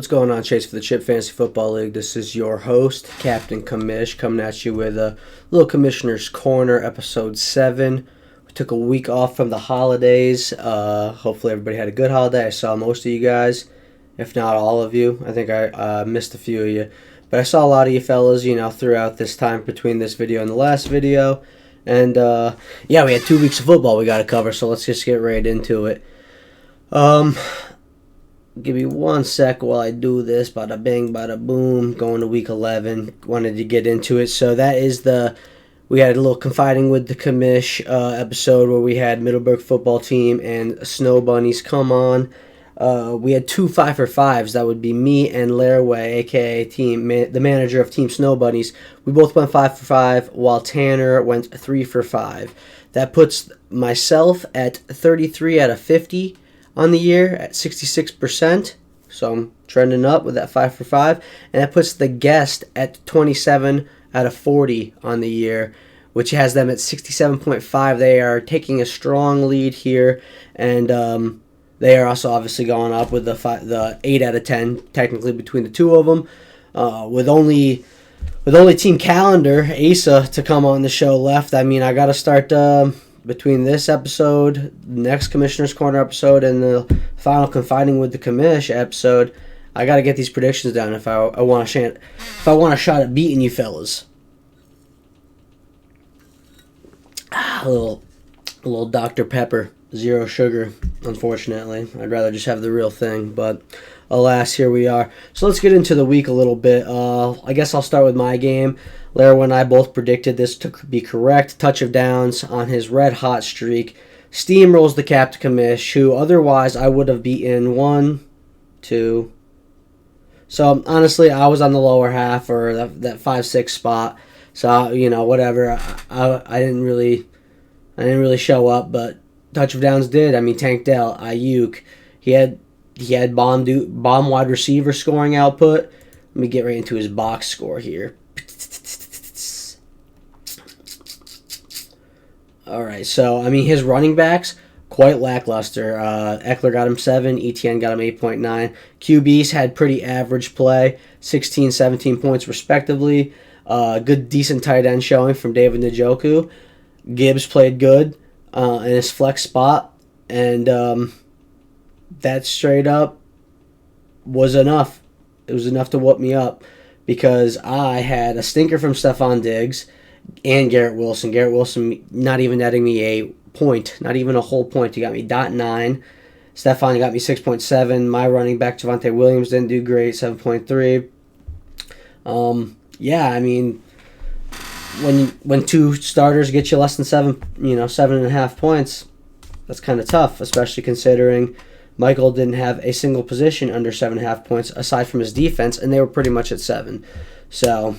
What's going on, Chase, for the Chip Fantasy Football League? This is your host, Captain Commish, coming at you with a little Commissioner's Corner, Episode 7. We took a week off from the holidays. Hopefully everybody had a good holiday. I saw most of you guys, if not all of you. I think I missed a few of you. But I saw a lot of you fellas, throughout this time between this video and the last video. And, we had 2 weeks of football we got to cover, so let's just get right into it. Give me 1 sec while I do this. Bada bing, bada boom. Going to week 11. Wanted to get into it. So that is we had a little Confiding with the Commish episode where we had Middleburg football team and Snow Bunnies come on. We had 2 5-for-5s. That would be me and Laraway, a.k.a. the manager of Team Snow Bunnies. We both went 5-for-5, while Tanner went 3-for-5. That puts myself at 33 out of 50 on the year at 66%. So I'm trending up with that 5-for-5. And that puts the guest at 27 out of 40 on the year, which has them at 67.5. They are taking a strong lead here. And they are also obviously going up with the 8 out of 10, technically, between the two of them. With only Team Calendar, Asa, to come on the show left, I mean, I got to start between this episode, next Commissioner's Corner episode, and the final Confiding with the Commish episode. I got to get these predictions down if I want a shot at beating you fellas. A little Dr. Pepper. 0 sugar, unfortunately. I'd rather just have the real thing, but alas, here we are. So let's get into the week a little bit. I guess I'll start with my game. Lara and I both predicted this to be correct. Touch of downs on his red-hot streak. Steamrolls the Captain Commish, who otherwise I would have beaten 1, 2. So, honestly, I was on the lower half, or that 5-6 spot. So, whatever. I didn't really show up, but Touch of Downs did. I mean, Tank Dell, Ayuk, he had bomb wide receiver scoring output. Let me get right into his box score here. All right, so I mean his running backs quite lackluster. Eckler got him 7, ETN got him 8.9. QBs had pretty average play, 16, 17 points respectively. Good decent tight end showing from David Njoku. Gibbs played good in his flex spot, and that straight up was enough. It was enough to whoop me up because I had a stinker from Stephon Diggs and Garrett Wilson. Garrett Wilson not even netting me a point, not even a whole point. He got me .9. Stephon got me 6.7. My running back Javonte Williams didn't do great, 7.3. I mean, when 2 starters get you less than 7.5 points, that's kind of tough, especially considering Michael didn't have a single position under 7.5 points aside from his defense, and they were pretty much at 7. So,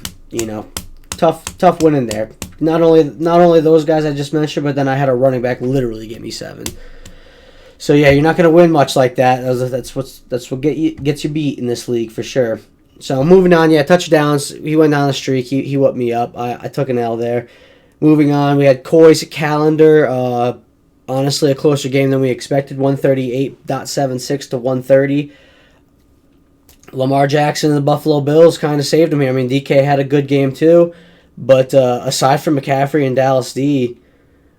tough win in there. Not only those guys I just mentioned, but then I had a running back literally get me 7. So yeah, you're not going to win much like that. That's what gets you beat in this league for sure. So moving on, touchdowns. He went down the streak. He whooped me up. I took an L there. Moving on, we had Coy's Calendar. Honestly, a closer game than we expected. 138.76 to 130. Lamar Jackson and the Buffalo Bills kind of saved him here. I mean, DK had a good game too. But aside from McCaffrey and Dallas D,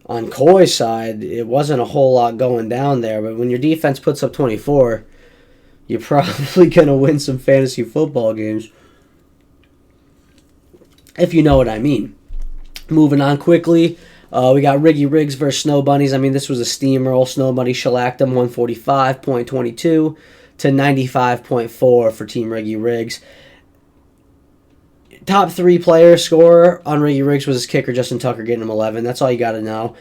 on Coy's side, it wasn't a whole lot going down there. But when your defense puts up 24, you're probably going to win some fantasy football games. If you know what I mean. Moving on quickly, we got Riggy Riggs versus Snow Bunnies. I mean, this was a steamroll. Snow Bunnies shellacked them 145.22 to 95.4 for Team Riggy Riggs. Top 3 player scorer on Riggy Riggs was his kicker, Justin Tucker, getting him 11. That's all you got to know.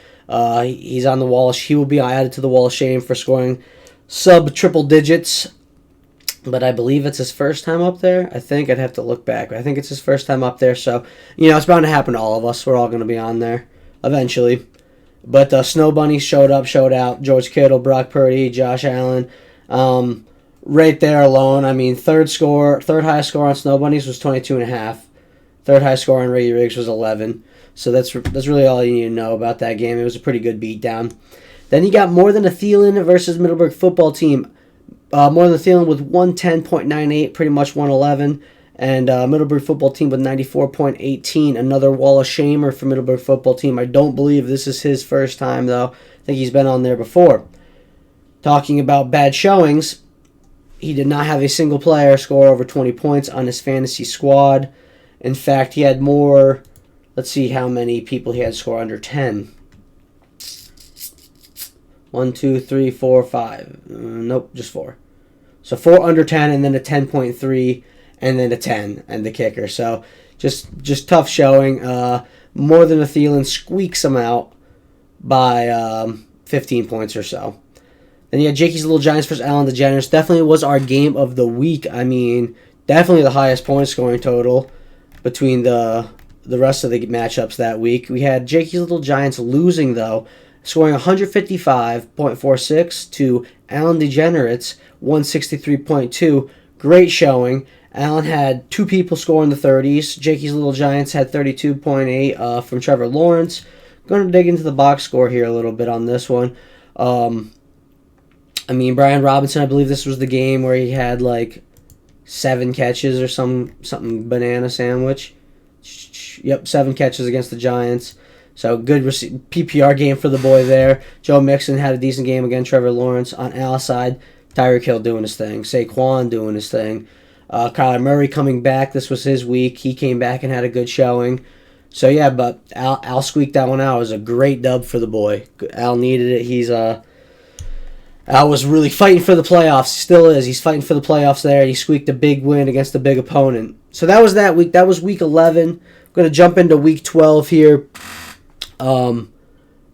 He's on the wall. He will be added to the wall of shame for scoring sub-triple digits. But I believe it's his first time up there. I think I'd have to look back. I think it's his first time up there. So, it's bound to happen to all of us. We're all going to be on there eventually. But Snow Bunny showed out. George Kittle, Brock Purdy, Josh Allen. Right there alone. I mean, third highest score on Snow Bunnies was 22.5. Third highest score on Riggy Riggs was 11. So that's really all you need to know about that game. It was a pretty good beatdown. Then you got More Than a Thielen versus Middleburg football team. More Than Thielen with 110.98, pretty much 111. And Middlebury football team with 94.18. Another wall of shamer for Middlebury football team. I don't believe this is his first time, though. I think he's been on there before. Talking about bad showings, he did not have a single player score over 20 points on his fantasy squad. In fact, he had more. Let's see how many people he had score under 10. 1, 2, 3, 4, 5. Nope, just 4. So 4 under 10, and then a 10.3, and then a 10, and the kicker. So just tough showing. More Than a Thielen squeaks him out by 15 points or so. Then you had Jakey's Little Giants versus Ellen DeGeneres. Definitely was our game of the week. I mean, definitely the highest point scoring total between the rest of the matchups that week. We had Jakey's Little Giants losing, though, scoring 155.46 to Allen DeGenerates 163.2. Great showing. Allen had 2 people score in the 30s. Jakey's Little Giants had 32.8 from Trevor Lawrence. Going to dig into the box score here a little bit on this one. I mean, Brian Robinson, I believe this was the game where he had like 7 catches or something banana sandwich. Yep, 7 catches against the Giants. So good PPR game for the boy there. Joe Mixon had a decent game against Trevor Lawrence. On Al's side, Tyreek Hill doing his thing. Saquon doing his thing. Kyler Murray coming back. This was his week. He came back and had a good showing. So yeah, but Al squeaked that one out. It was a great dub for the boy. Al needed it. Al was really fighting for the playoffs. Still is. He's fighting for the playoffs there. He squeaked a big win against a big opponent. So that was that week. That was week 11. I'm going to jump into week 12 here.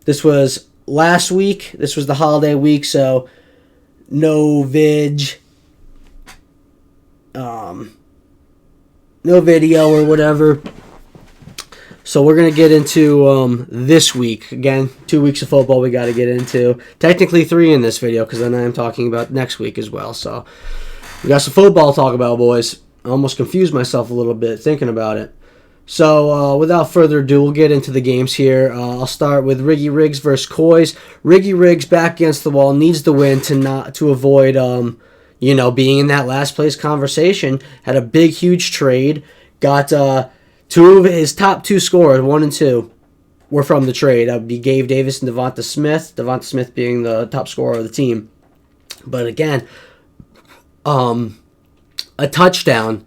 This was last week. This was the holiday week, so no video or whatever. So we're going to get into this week. Again, 2 weeks of football we got to get into. Technically 3 in this video because then I am talking about next week as well. So we got some football to talk about, boys. I almost confused myself a little bit thinking about it. So without further ado, we'll get into the games here. I'll start with Riggy Riggs versus Coys. Riggy Riggs back against the wall, needs the win to avoid being in that last place conversation. Had a big, huge trade. Got 2 of his top 2 scorers, 1 and 2, were from the trade. That would be Gabe Davis and Devonta Smith. Devonta Smith being the top scorer of the team. But again, a touchdown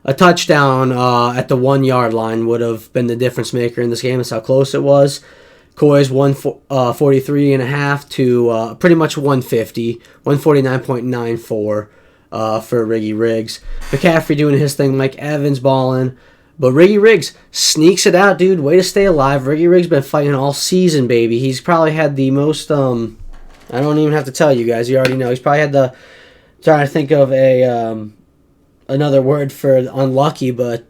at the 1-yard line would have been the difference maker in this game. That's how close it was. Coys 143.5 to pretty much 150, 149.94 for Riggy Riggs. McCaffrey doing his thing. Mike Evans balling. But Riggy Riggs sneaks it out, dude. Way to stay alive. Riggy Riggs been fighting all season, baby. He's probably had the most, I don't even have to tell you guys. You already know. He's probably had trying to think of another word for unlucky, but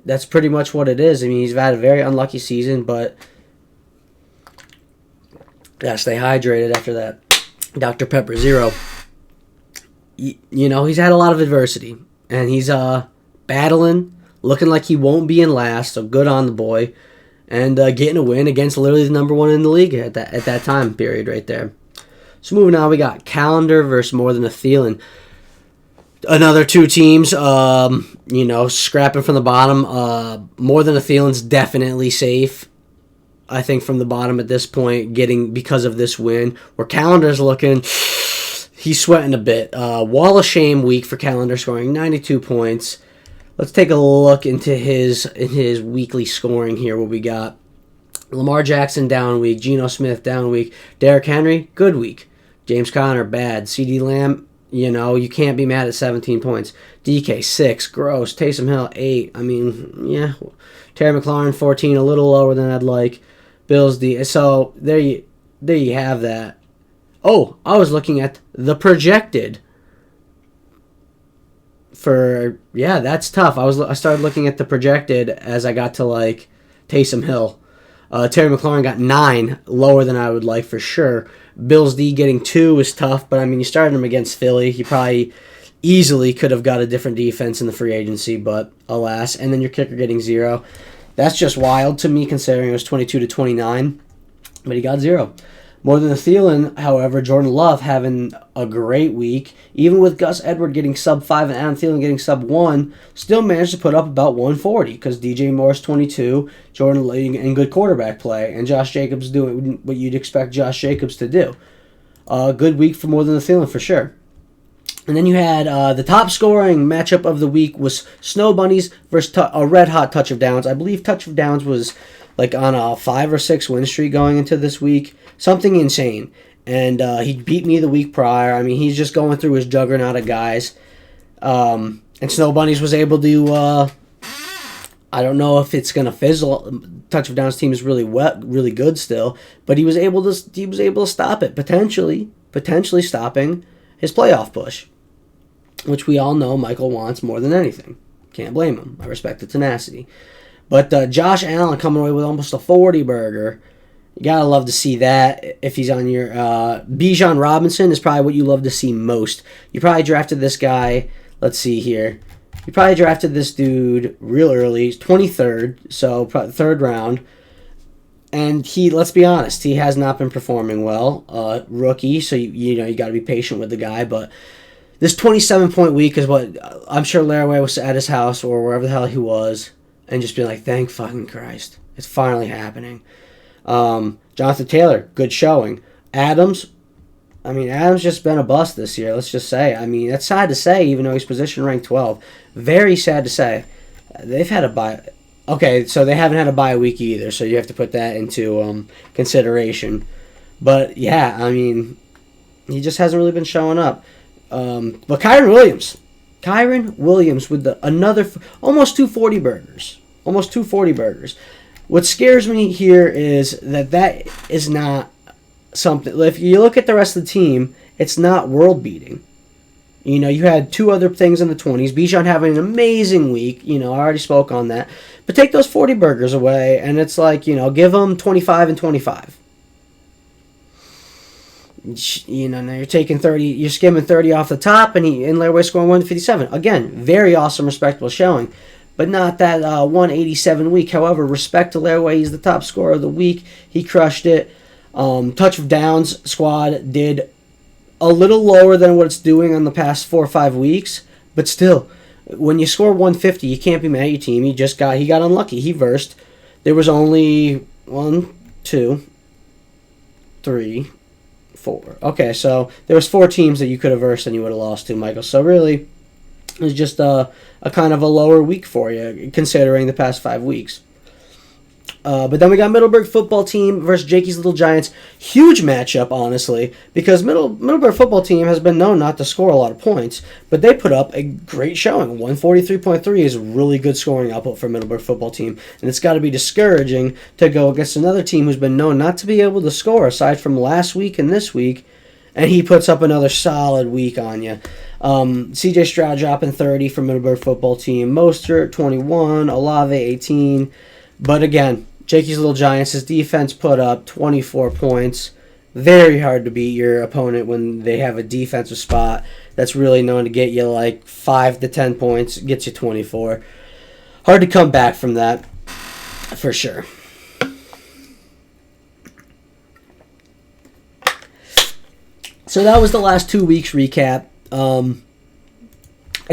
that's pretty much what it is. I mean, he's had a very unlucky season, but gotta stay hydrated after that Dr. Pepper Zero. He's had a lot of adversity, and he's battling. Looking like he won't be in last, so good on the boy. And getting a win against literally the number 1 in the league at that time period right there. So moving on, we got Calendar versus More Than a Thielen. Another 2 teams, scrapping from the bottom. More Than a Thielen's definitely safe, I think, from the bottom at this point, because of this win. Where Calendar's looking, he's sweating a bit. Wall of shame week for Calendar, scoring 92 points. Let's take a look into his weekly scoring here. What we got: Lamar Jackson down week, Geno Smith down week, Derrick Henry good week, James Conner bad, CeeDee Lamb, you can't be mad at 17 points, DK 6, gross, Taysom Hill 8. I mean, yeah, Terry McLaurin 14, a little lower than I'd like. Bills D. So there you have that. Oh, I was looking at the projected. That's tough. I started looking at the projected as I got to Taysom Hill. Terry McLaurin got 9, lower than I would like for sure. Bills D getting 2 is tough, but I mean, you started him against Philly. He probably easily could have got a different defense in the free agency, but alas. And then your kicker getting 0. That's just wild to me considering it was 22 to 29, but he got 0. More than Thielen, however, Jordan Love having a great week. Even with Gus Edwards getting sub 5 and Adam Thielen getting sub 1, still managed to put up about 140 because DJ Moore's 22, Jordan in good quarterback play, and Josh Jacobs doing what you'd expect Josh Jacobs to do. Good week for More than Thielen for sure. And then you had the top scoring matchup of the week was Snow Bunnies versus a red hot Touch of Downs. I believe Touch of Downs was like on a 5 or 6 win streak going into this week. Something insane. And he beat me the week prior. I mean, he's just going through his juggernaut of guys. And Snow Bunnies was able to, I don't know if it's going to fizzle. Touch of Downs team is really really good still. But he was able to stop it, potentially stopping his playoff push, which we all know Michael wants more than anything. Can't blame him. I respect the tenacity. But Josh Allen coming away with almost a 40 burger. You gotta love to see that if he's on your... Bijan Robinson is probably what you love to see most. You probably drafted this guy... Let's see here. You probably drafted this dude real early. He's 23rd, so third round. And let's be honest, he has not been performing well. Rookie, so you got to be patient with the guy. But this 27-point week is what I'm sure Laraway was at his house or wherever the hell he was, and just being like, thank fucking Christ, it's finally happening. Jonathan Taylor, good showing. Adams just been a bust this year, let's just say. I mean, that's sad to say, even though he's position ranked 12. Very sad to say. They've had a bye. Okay, so they haven't had a bye week either, so you have to put that into consideration. But, yeah, I mean, he just hasn't really been showing up. But Kyron Williams with another almost 240 burgers. Almost 240 burgers. What scares me here is that is not something... If you look at the rest of the team, it's not world-beating. You had 2 other things in the 20s. Bijan having an amazing week. I already spoke on that. But take those 40 burgers away, and it's like, give him 25 and 25. Now you're taking 30, you're skimming 30 off the top, and Laraway scoring 157. Again, very awesome, respectable showing. But not that 187 week. However, respect to Laraway. He's the top scorer of the week. He crushed it. Touch of Downs squad did a little lower than what it's doing on the past 4 or 5 weeks. But still, when you score 150, you can't be mad at your team. He got unlucky. He versed. There was only 1, 2, 3, 4. Okay, so there was 4 teams that you could have versed and you would have lost to, Michael. So really, it was just a kind of a lower week for you, considering the past 5 weeks. But then we got Middleburg football team versus Jakey's Little Giants. Huge matchup, honestly, because Middleburg football team has been known not to score a lot of points, but they put up a great showing. 143.3 is really good scoring output for Middleburg football team, and it's got to be discouraging to go against another team who's been known not to be able to score aside from last week and this week, and he puts up another solid week on you. CJ Stroud dropping 30 for Middleburg football team. Mostert 21, Olave 18. But again, Jakey's Little Giants, his defense put up 24 points. Very hard to beat your opponent when they have a defensive spot that's really known to get you like 5 to 10 points, gets you 24. Hard to come back from that, for sure. So that was the last 2 weeks recap. I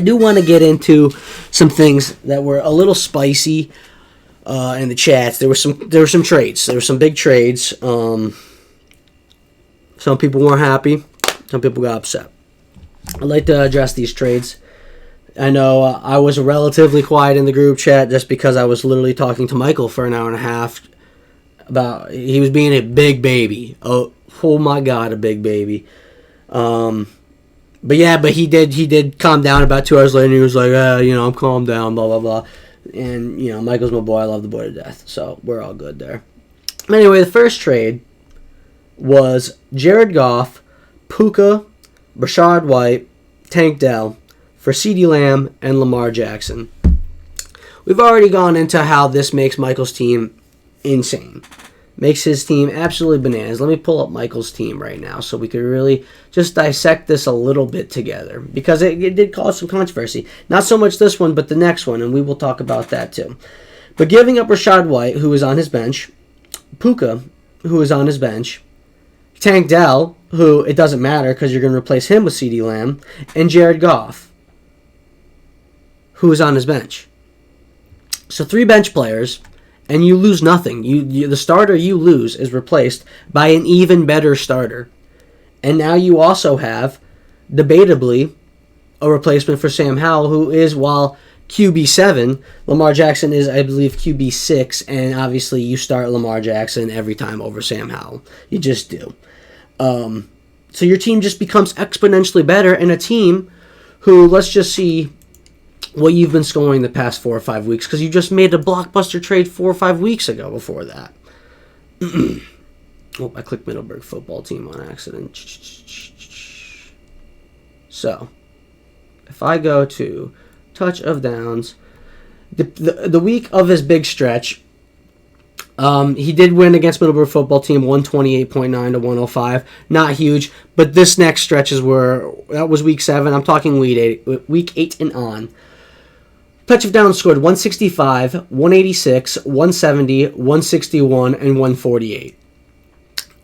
do want to get into some things that were a little spicy in the chats. There were some trades. There were some big trades. Some people weren't happy. Some people got upset. I'd like to address these trades. I know I was relatively quiet in the group chat just because I was literally talking to Michael for an hour and a half about he was being a big baby. Oh my God, a big baby. But he did calm down about 2 hours later, and he was like, I'm calmed down, blah, blah, blah. And, Michael's my boy. I love the boy to death. So we're all good there. Anyway, the first trade was Jared Goff, Puka, Rashad White, Tank Dell for CeeDee Lamb and Lamar Jackson. We've already gone into how this makes Michael's team insane. Makes his team absolutely bananas. Let me pull up Michael's team right now so we could really just dissect this a little bit together. Because it did cause some controversy. Not so much this one, but the next one, and we will talk about that too. But giving up Rashad White, who is on his bench, Puka, who is on his bench, Tank Dell, who it doesn't matter because you're going to replace him with CeeDee Lamb, and Jared Goff, who is on his bench. So 3 bench players, and you lose nothing. The starter you lose is replaced by an even better starter. And now you also have, debatably, a replacement for Sam Howell, who is, while QB7, Lamar Jackson is, I believe, QB6, and obviously you start Lamar Jackson every time over Sam Howell. You just do. So your team just becomes exponentially better, and a team who, let's just see what you've been scoring the past 4 or 5 weeks, because you just made a blockbuster trade 4 or 5 weeks ago before that. Oh, I clicked Middleburg football team on accident. So, if I go to touch of downs, the week of his big stretch, he did win against Middleburg football team 128.9 to 105. Not huge, but this next stretch is where, that was week 7. I'm talking week 8 and on. Touch of downs scored 165, 186, 170, 161, and 148.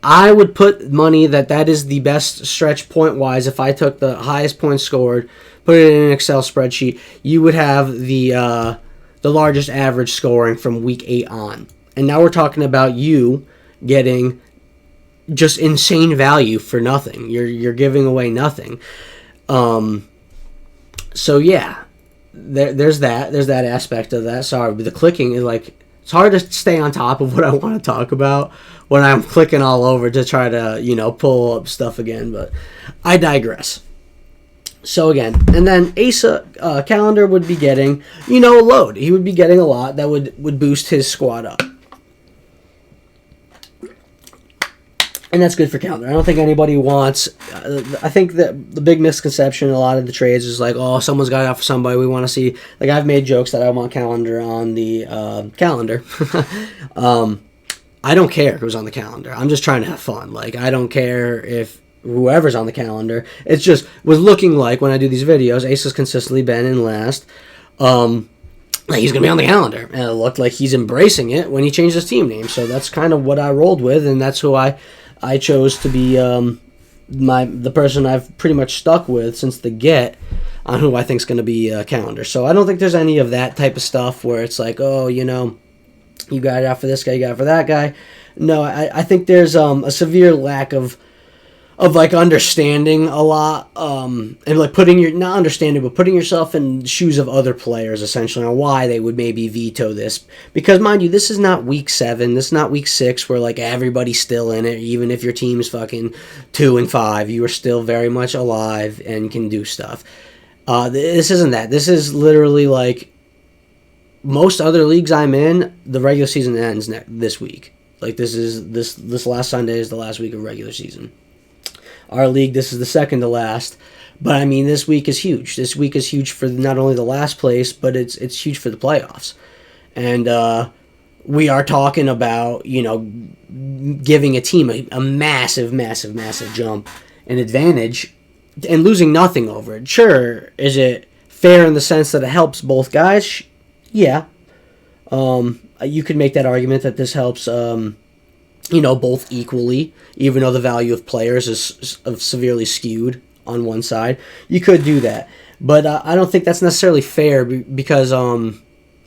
I would put money that is the best stretch point-wise. If I took the highest points scored, put it in an Excel spreadsheet, you would have the largest average scoring from week 8 on. And now we're talking about you getting just insane value for nothing. You're giving away nothing. So yeah, there's that aspect of that. Sorry, but the clicking is like, it's hard to stay on top of what I want to talk about when I'm clicking all over to try to, pull up stuff again, but I digress. So again, and then Asa Calendar would be getting, a load. He would be getting a lot that would boost his squad up. And that's good for Calendar. I don't think anybody wants... I think that the big misconception in a lot of the trades is like, oh, someone's got it out for somebody. We want to see... Like, I've made jokes that I want Calendar on the calendar. I don't care who's on the calendar. I'm just trying to have fun. Like, I don't care if whoever's on the calendar. It's just was looking like, when I do these videos, Ace has consistently been in last. Like he's going to be on the calendar. And it looked like he's embracing it when he changed his team name. So that's kind of what I rolled with, and that's who I chose to be the person I've pretty much stuck with since the get on who I think is going to be calendar. So I don't think there's any of that type of stuff where it's like, oh, you got it out for this guy, you got it for that guy. No, I think there's a severe lack of like understanding a lot, and like putting yourself in the shoes of other players essentially on why they would maybe veto this. Because mind you, this is not week 7, this is not week 6 where like everybody's still in it. Even if your team's fucking 2-5, you are still very much alive and can do stuff. This isn't that. This is literally like most other leagues I'm in. The regular season ends this week. Like this last Sunday is the last week of regular season. Our league, this is the second to last. But, I mean, this week is huge. This week is huge for not only the last place, but it's huge for the playoffs. And we are talking about, giving a team a massive, massive, massive jump, an advantage, and losing nothing over it. Sure, is it fair in the sense that it helps both guys? Yeah. You could make that argument that this helps... both equally, even though the value of players is severely skewed on one side. You could do that. But I don't think that's necessarily fair because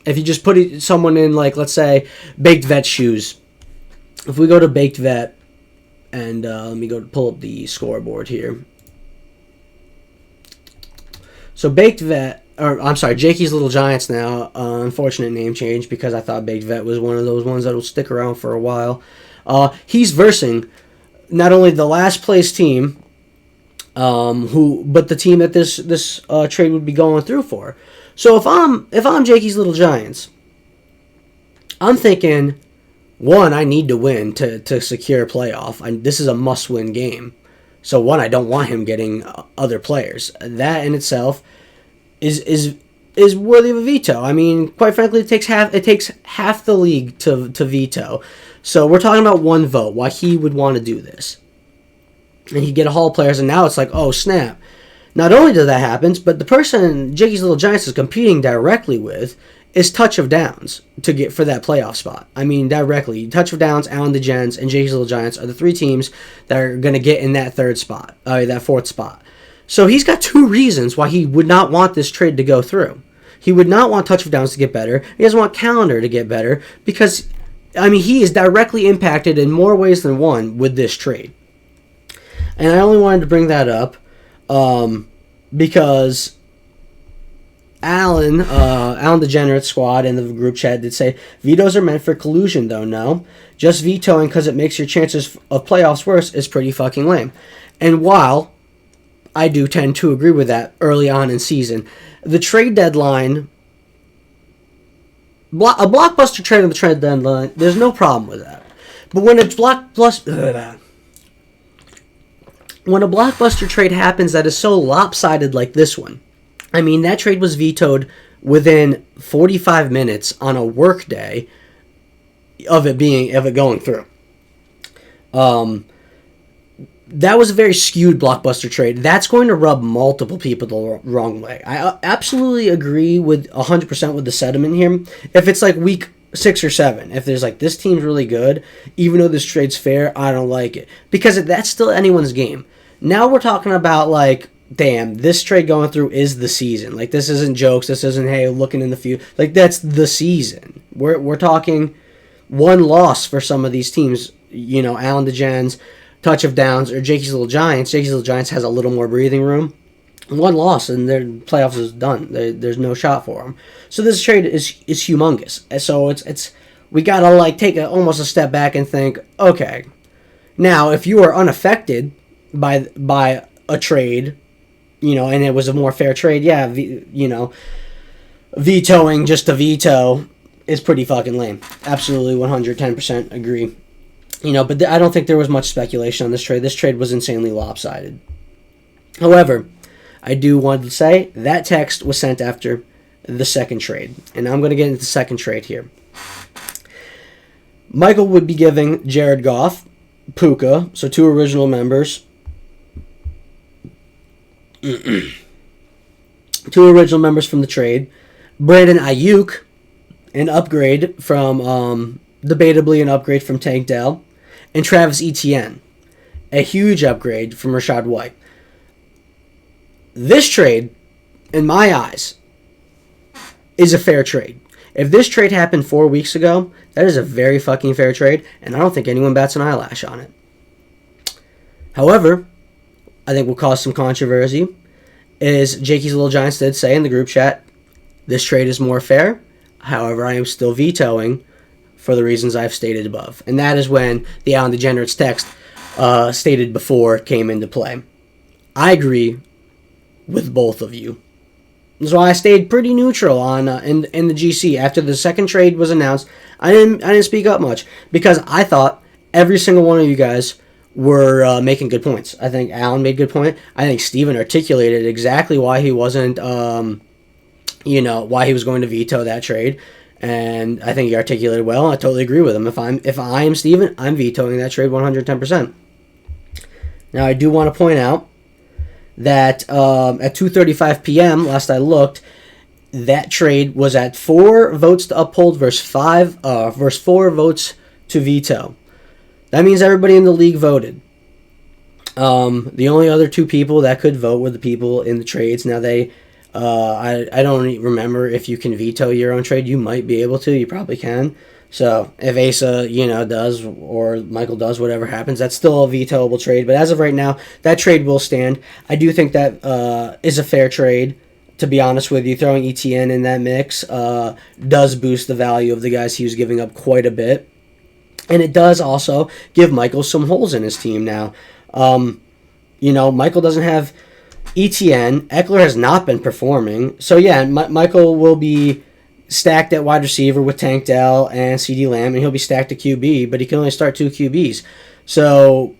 if you just put someone in, like, let's say, Baked Vet shoes. If we go to Baked Vet, and let me go pull up the scoreboard here. So Baked Vet, or I'm sorry, Jakey's Little Giants now. Unfortunate name change because I thought Baked Vet was one of those ones that will stick around for a while. He's versing not only the last place team, but the team that this trade would be going through for. So if I'm Jakey's Little Giants, I'm thinking, one, I need to win to secure a playoff. This is a must-win game. So one, I don't want him getting other players. That in itself is worthy of a veto. I mean, quite frankly, it takes half the league to veto. So we're talking about one vote, why he would want to do this. And he'd get a haul of players, and now it's like, oh, snap. Not only does that happen, but the person Jakey's Little Giants is competing directly with is touch of downs to get for that playoff spot. I mean, directly. Touch of downs, Allen DeGens, and Jake's Little Giants are the 3 teams that are going to get in that that 4th spot. So he's got 2 reasons why he would not want this trade to go through. He would not want touch of downs to get better. He doesn't want calendar to get better because, I mean, he is directly impacted in more ways than one with this trade. And I only wanted to bring that up because Alan DeGenerate's squad in the group chat did say, vetoes are meant for collusion, though, no? Just vetoing because it makes your chances of playoffs worse is pretty fucking lame. And while I do tend to agree with that early on in season, the trade deadline, a blockbuster trade on the trade deadline, there's no problem with that. But when a blockbuster trade happens that is so lopsided like this one, I mean, that trade was vetoed within 45 minutes on a work day of it going through. That was a very skewed blockbuster trade. That's going to rub multiple people the wrong way. I absolutely agree with 100% with the sentiment here. If it's like week 6 or 7, if there's like, this team's really good, even though this trade's fair, I don't like it. Because that's still anyone's game. Now we're talking about like, damn, this trade going through is the season. Like, this isn't jokes. This isn't, hey, looking in the future. Like, that's the season. We're talking one loss for some of these teams. You know, Allen DeGens, touch of downs, or Jakey's Little Giants. Jakey's Little Giants has a little more breathing room. One loss, and their playoffs is done. There's no shot for them. So this trade is humongous. So it's we gotta like take almost a step back and think, okay, now if you are unaffected by a trade, you know, and it was a more fair trade, yeah, vetoing just to veto is pretty fucking lame. Absolutely 110% agree. You know, but I don't think there was much speculation on this trade. This trade was insanely lopsided. However, I do want to say that text was sent after the second trade. And I'm going to get into the second trade here. Michael would be giving Jared Goff, Puka, so 2 original members, 2 original members from the trade, Brandon Ayuk, an upgrade from, debatably an upgrade from Tank Dell, and Travis Etienne, a huge upgrade from Rachaad White. This trade, in my eyes, is a fair trade. If this trade happened 4 weeks ago, that is a very fucking fair trade, and I don't think anyone bats an eyelash on it. However, I think will cause some controversy is Jakey's Little Giants did say in the group chat, this trade is more fair. However, I am still vetoing for the reasons I've stated above. And that is when the Allen DeGenerate's text stated before came into play. I agree with both of you. So I stayed pretty neutral on in the GC. After the second trade was announced, I didn't speak up much because I thought every single one of you guys were making good points. I think Alan made a good point. I think Steven articulated exactly why he wasn't, why he was going to veto that trade. And I think he articulated well. I totally agree with him. If I am Steven, I'm vetoing that trade 110%. Now I do want to point out that at 2:35 p.m. last I looked, that trade was at 4 votes to uphold versus 4 votes to veto. That means everybody in the league voted. The only other 2 people that could vote were the people in the trades. Now I don't remember if you can veto your own trade. You might be able to. You probably can. So if Asa, does, or Michael does, whatever happens, that's still a vetoable trade. But as of right now, that trade will stand. I do think that is a fair trade, to be honest with you. Throwing ETN in that mix does boost the value of the guys he was giving up quite a bit. And it does also give Michael some holes in his team now. Michael doesn't have ETN. Eckler has not been performing. So, yeah, Michael will be stacked at wide receiver with Tank Dell and CeeDee Lamb, and he'll be stacked at QB, but he can only start 2 QBs. So,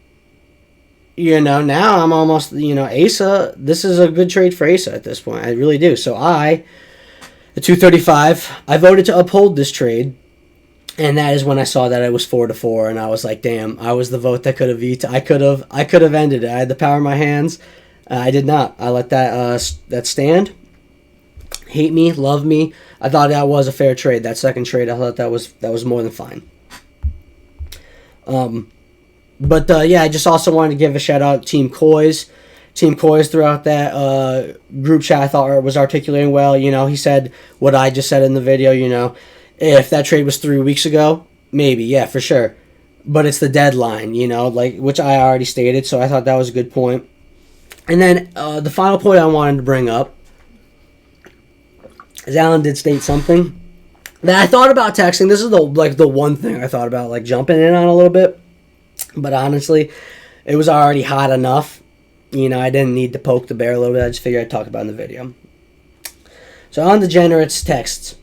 now I'm almost, Asa, this is a good trade for Asa at this point. I really do. So at 2:35, I voted to uphold this trade, and that is when I saw that it was 4-4, and I was like, damn, I was the vote that could have vetoed. I could have ended it. I had the power in my hands. I did not. I let that stand. Hate me, love me. I thought that was a fair trade. That second trade, I thought that was more than fine. I just also wanted to give a shout out to Team Coys. Team Coys throughout that group chat I thought was articulating well. He said what I just said in the video, if that trade was 3 weeks ago, maybe, yeah, for sure. But it's the deadline, which I already stated, so I thought that was a good point. And then the final point I wanted to bring up is Alan did state something that I thought about texting. This is the one thing I thought about jumping in on a little bit. But honestly, it was already hot enough. I didn't need to poke the bear a little bit. I just figured I'd talk about it in the video. So on Degenerates texts.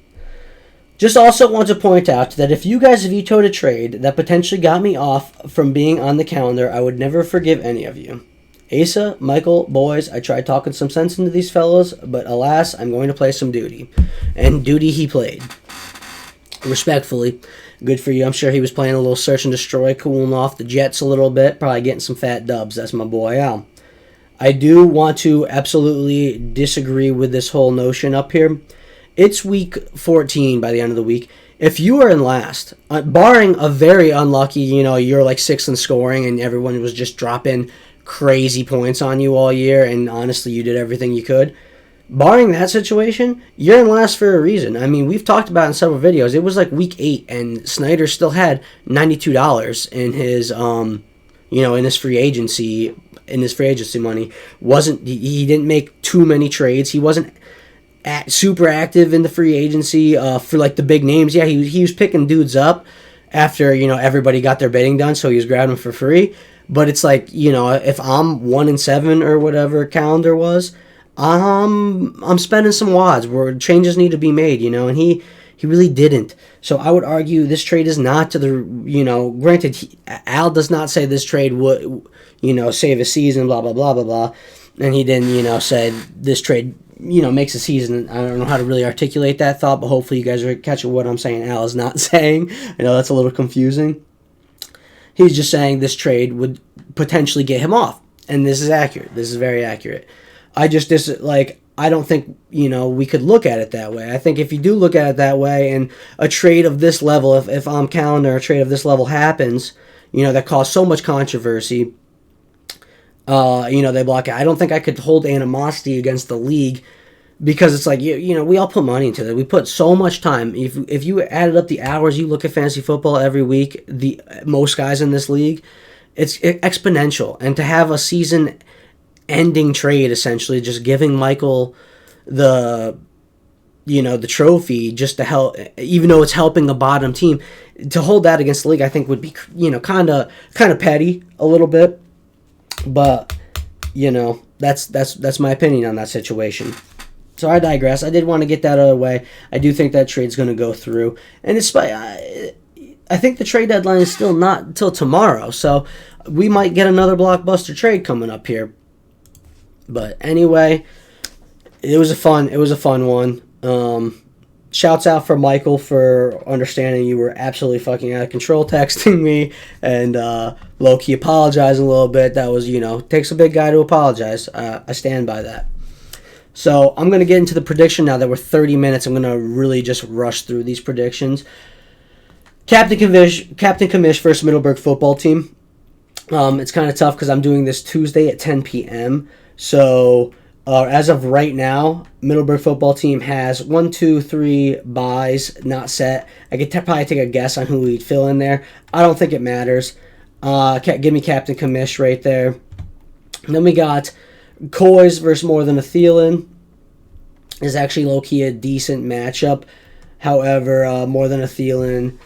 Just also want to point out that if you guys vetoed a trade that potentially got me off from being on the calendar, I would never forgive any of you. Asa, Michael, boys, I tried talking some sense into these fellows, but alas, I'm going to play some duty. And duty he played. Respectfully. Good for you. I'm sure he was playing a little search and destroy, cooling off the Jets a little bit, probably getting some fat dubs. That's my boy Al. I do want to absolutely disagree with this whole notion up here. It's week 14 by the end of the week. If you are in last, barring a very unlucky, you're 6th in scoring and everyone was just dropping crazy points on you all year and honestly you did everything you could. Barring that situation, you're in last for a reason. I mean, we've talked about it in several videos. It was week 8, and Snyder still had $92 in his, in his free agency money. He didn't make too many trades. He wasn't super active in the free agency for the big names. Yeah, he was picking dudes up after everybody got their bidding done, so he was grabbing them for free. But it's if I'm 1-7 or whatever calendar was. I'm spending some wads where changes need to be made, and he really didn't. So I would argue this trade is not to the, granted, Al does not say this trade would, save a season, blah, blah, blah, blah, blah. And he didn't, say this trade, makes a season. I don't know how to really articulate that thought, but hopefully you guys are catching what I'm saying Al is not saying. I know that's a little confusing. He's just saying this trade would potentially get him off. And this is accurate. This is very accurate. I don't think, we could look at it that way. I think if you do look at it that way and a trade of this level, if I'm calendar, a trade of this level happens, that caused so much controversy, they block it. I don't think I could hold animosity against the league because it's we all put money into it. We put so much time. If you added up the hours you look at fantasy football every week, most guys in this league, it's exponential. And to have a season ending trade, essentially just giving Michael the trophy just to help, even though it's helping a bottom team, to hold that against the league I think would be kind of petty a little bit, but that's my opinion on that situation. So I digress. I did want to get that out of the way. I do think that trade's going to go through, and I think the trade deadline is still not until tomorrow, so we might get another blockbuster trade coming up here. But anyway, it was a fun one. Shouts out for Michael for understanding you were absolutely fucking out of control texting me and low-key apologizing a little bit. That was, takes a big guy to apologize. I stand by that. So I'm going to get into the prediction now that we're 30 minutes. I'm going to really just rush through these predictions. Captain Commish versus Middleburg football team. It's kind of tough because I'm doing this Tuesday at 10 p.m., so as of right now, Middleburg football team has 1, 2, 3 buys not set. I could probably take a guess on who we'd fill in there. I don't think it matters. Give me Captain Commish right there. Then we got Coys versus More Than a Thielen. Is actually low-key a decent matchup. However, More Than a Thielen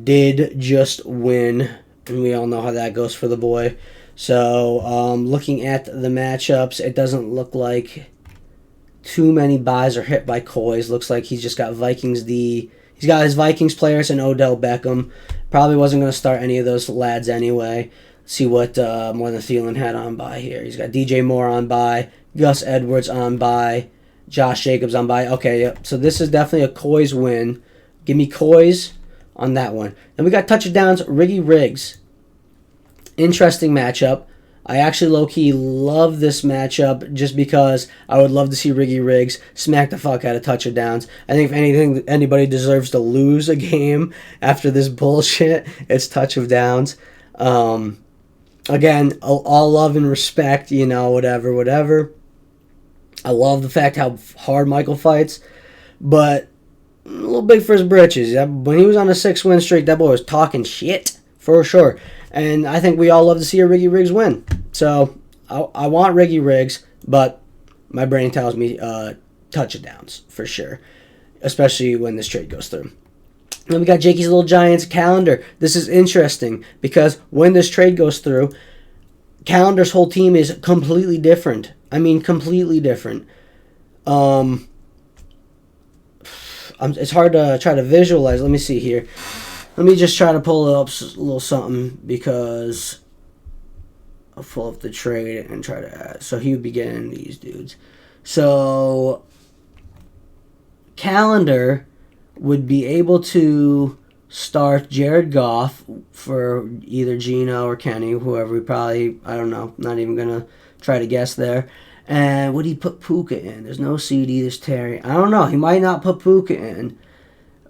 did just win, and we all know how that goes for the boy. So, looking at the matchups, it doesn't look like too many buys are hit by Coys. Looks like he's just got He's got his Vikings players and Odell Beckham. Probably wasn't going to start any of those lads anyway. Let's see what More Than Thielen had on bye here. He's got DJ Moore on bye, Gus Edwards on bye, Josh Jacobs on bye. Okay, yep. So this is definitely a Coys win. Give me Coys on that one. Then we got touchdowns, Riggy Riggs. Interesting matchup. I actually low-key love this matchup just because I would love to see Riggy Riggs smack the fuck out of touchdowns. I think if anything, anybody deserves to lose a game after this bullshit, it's touchdowns. Again, all love and respect, whatever. I love the fact how hard Michael fights, but a little big for his britches. When he was on a 6-win streak, that boy was talking shit, for sure. And I think we all love to see a Riggy Riggs win. So, I want Riggy Riggs, but my brain tells me touchdowns, for sure. Especially when this trade goes through. Then we got Jakey's Little Giants calendar. This is interesting because when this trade goes through, Calendar's whole team is completely different. I mean, completely different. It's hard to try to visualize. Let me see here. Let me just try to pull up a little something because I'll pull up the trade and try to add. So he would be getting these dudes. So Calendar would be able to start Jared Goff for either Gino or Kenny, whoever. We probably, I don't know, not even going to try to guess there. And would he put Puka in? There's no CD, there's Terry. I don't know. He might not put Puka in.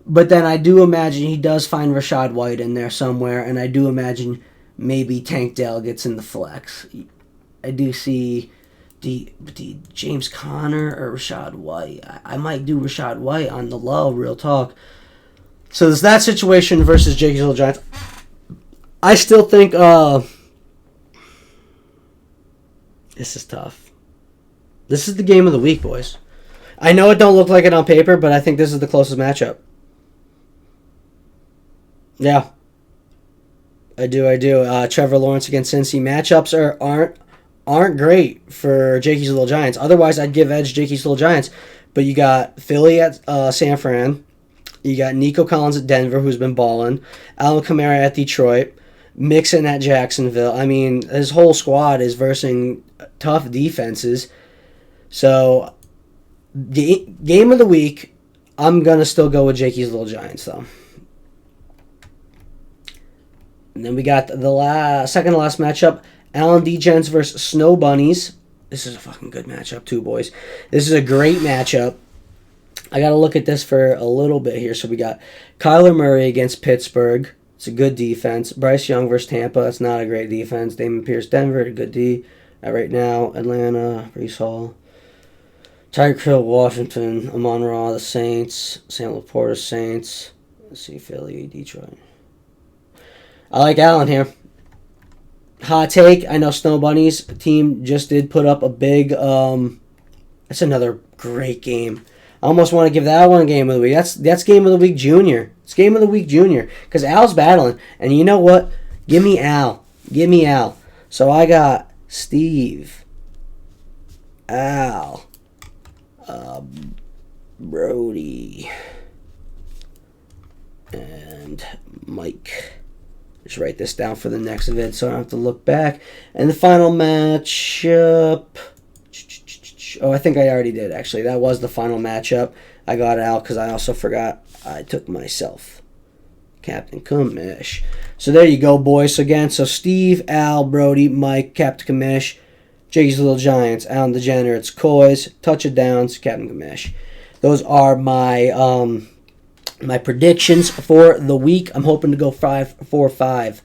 But then I do imagine he does find Rashad White in there somewhere, and I do imagine maybe Tank Dell gets in the flex. I do see James Conner or Rashad White. I might do Rashad White on the low, real talk. So there's that situation versus Jakey's Little Giants. I still think this is tough. This is the game of the week, boys. I know it don't look like it on paper, but I think this is the closest matchup. Yeah. I do. Trevor Lawrence against Cincy. Matchups aren't great for Jakey's Little Giants. Otherwise, I'd give edge Jakey's Little Giants. But you got Philly at San Fran. You got Nico Collins at Denver, who's been balling. Alvin Kamara at Detroit. Mixon at Jacksonville. I mean, his whole squad is versing tough defenses. So, game of the week, I'm going to still go with Jakey's Little Giants, though. And then we got the second to last matchup, Allen D-Gens versus Snow Bunnies. This is a fucking good matchup, too, boys. This is a great matchup. I got to look at this for a little bit here. So we got Kyler Murray against Pittsburgh. It's a good defense. Bryce Young versus Tampa. That's not a great defense. Damon Pierce, Denver, a good D. Right now, Atlanta, Brees Hall. Tyreek Hill, Washington. Amon-Ra, the Saints. Sam Laporta, Saints. Let's see, Philly, Detroit. I like Allen here. Hot take. I know Snow Bunnies team just did put up a big. That's another great game. I almost want to give that one game of the week. That's game of the week junior. It's game of the week junior because Al's battling, and you know what? Give me Al. So I got Steve, Al, Brody, and Mike. Just write this down for the next vid so I don't have to look back. And the final matchup. Oh, I think I already did, actually. That was the final matchup. I got Al because I also forgot I took myself. Captain Commish. So there you go, boys. So again, Steve, Al, Brody, Mike, Captain Commish, Jakey's Little Giants, Alan Degenerates, Coys, Touchdowns, Captain Commish. Those are my my predictions for the week. I'm hoping to go 5-4-5.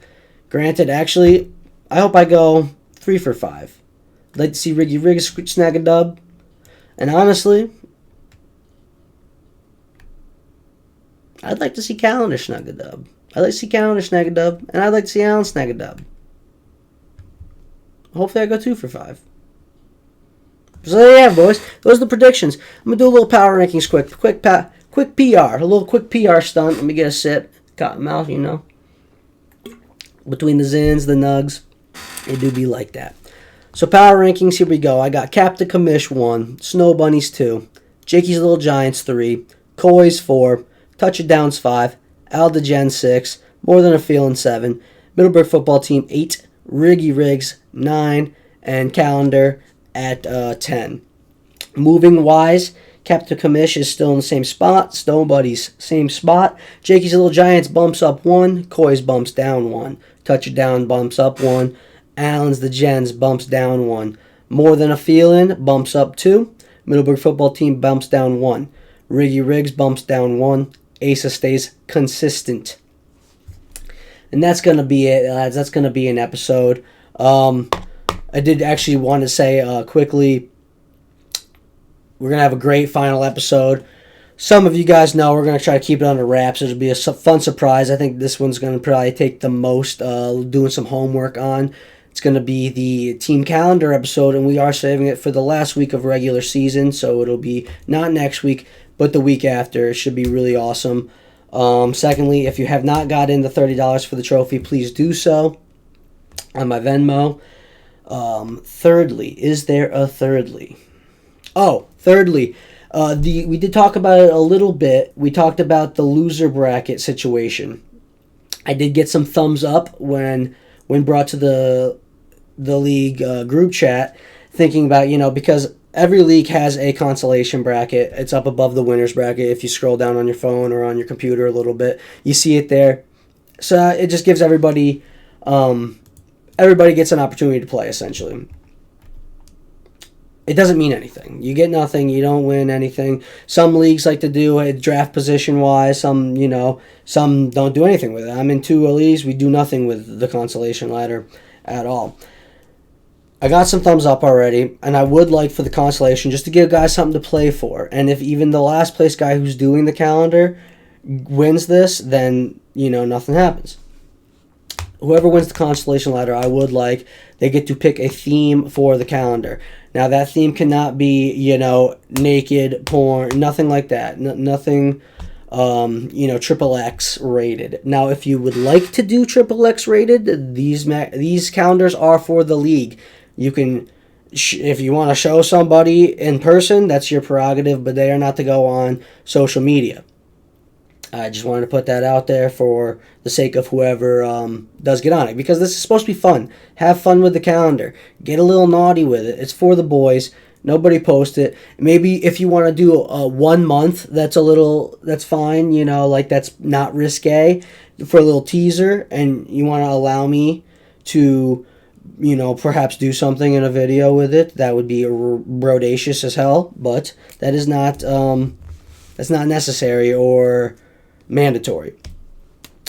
Granted, actually, I hope I go 3 for 5. I'd like to see Riggy Riggs snag a dub. And honestly, I'd like to see Calendar snag a dub. I'd like to see Calendar snag a dub. And I'd like to see Allen snag a dub. Hopefully I go 2 for 5. So there you have, boys. Those are the predictions. I'm going to do a little power rankings quick PR. A little quick PR stunt. Let me get a sip. Cotton mouth, you know. Between the Zins, the Nugs. It do be like that. So power rankings, here we go. I got Captain Commish 1, Snow Bunnies 2, Jakey's Little Giants 3, Coys 4, Touchdowns 5, Al DeGen 6, More Than a Feeling 7, Middleburg Football Team 8, Riggy Riggs 9, and Calendar at 10. Moving wise, Captain Commish is still in the same spot. Snow Bunnies, same spot. Jakey's Little Giants bumps up 1, Coys bumps down 1, Touchdown bumps up 1, Allen's the Gens bumps down 1. More Than a Feeling bumps up 2. Middleburg football team bumps down 1. Riggy Riggs bumps down 1. Asa stays consistent. And that's going to be it, lads. That's going to be an episode. I did actually want to say quickly, we're going to have a great final episode. Some of you guys know we're going to try to keep it under wraps. It'll be a fun surprise. I think this one's going to probably take the most doing some homework on. It's going to be the team calendar episode, and we are saving it for the last week of regular season, so it'll be not next week, but the week after. It should be really awesome. Secondly, if you have not got in the $30 for the trophy, please do so on my Venmo. Thirdly, is there a thirdly? Oh, thirdly, we did talk about it a little bit. We talked about the loser bracket situation. I did get some thumbs up when brought to the league group chat, thinking about, because every league has a consolation bracket. It's up above the winners bracket. If you scroll down on your phone or on your computer a little bit, you see it there. So it just gives everybody gets an opportunity to play, essentially. It doesn't mean anything. You get nothing. You don't win anything. Some leagues like to do it draft position-wise. Some don't do anything with it. I'm in 2 leagues. We do nothing with the consolation ladder at all. I got some thumbs up already, and I would like for the consolation just to give guys something to play for. And if even the last place guy who's doing the calendar wins this, then, nothing happens. Whoever wins the constellation ladder, I would like, they get to pick a theme for the calendar. Now, that theme cannot be, naked, porn, nothing like that. Nothing, triple X rated. Now, if you would like to do triple X rated, these calendars are for the league. You can, if you want to show somebody in person, that's your prerogative, but they are not to go on social media. I just wanted to put that out there for the sake of whoever does get on it, because this is supposed to be fun. Have fun with the calendar. Get a little naughty with it. It's for the boys. Nobody post it. Maybe if you want to do a 1 month, that's fine. That's not risque for a little teaser, and you want to allow me to, perhaps do something in a video with it. That would be brodacious as hell, but that is not that's not necessary or mandatory.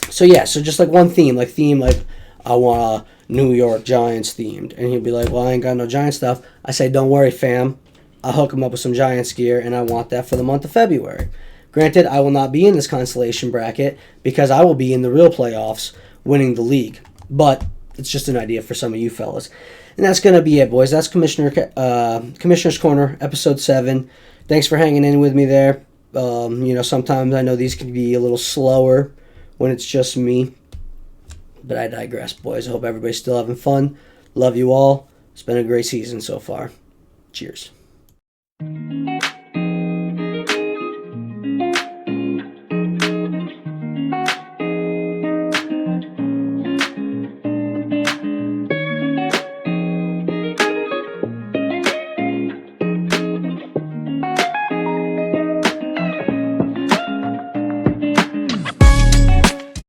So just like one theme, I want a New York Giants themed, and he'll be like, well, I ain't got no Giant stuff. I say, don't worry, fam, I'll hook him up with some Giants gear, and I want that for the month of February. Granted, I will not be in this consolation bracket because I will be in the real playoffs winning the league, but it's just an idea for some of you fellas. And that's going to be it, boys. That's Commissioner's Corner, episode 7. Thanks for hanging in with me there. Sometimes I know these can be a little slower when it's just me, but I digress, boys. I hope everybody's still having fun. Love you all. It's been a great season so far. Cheers.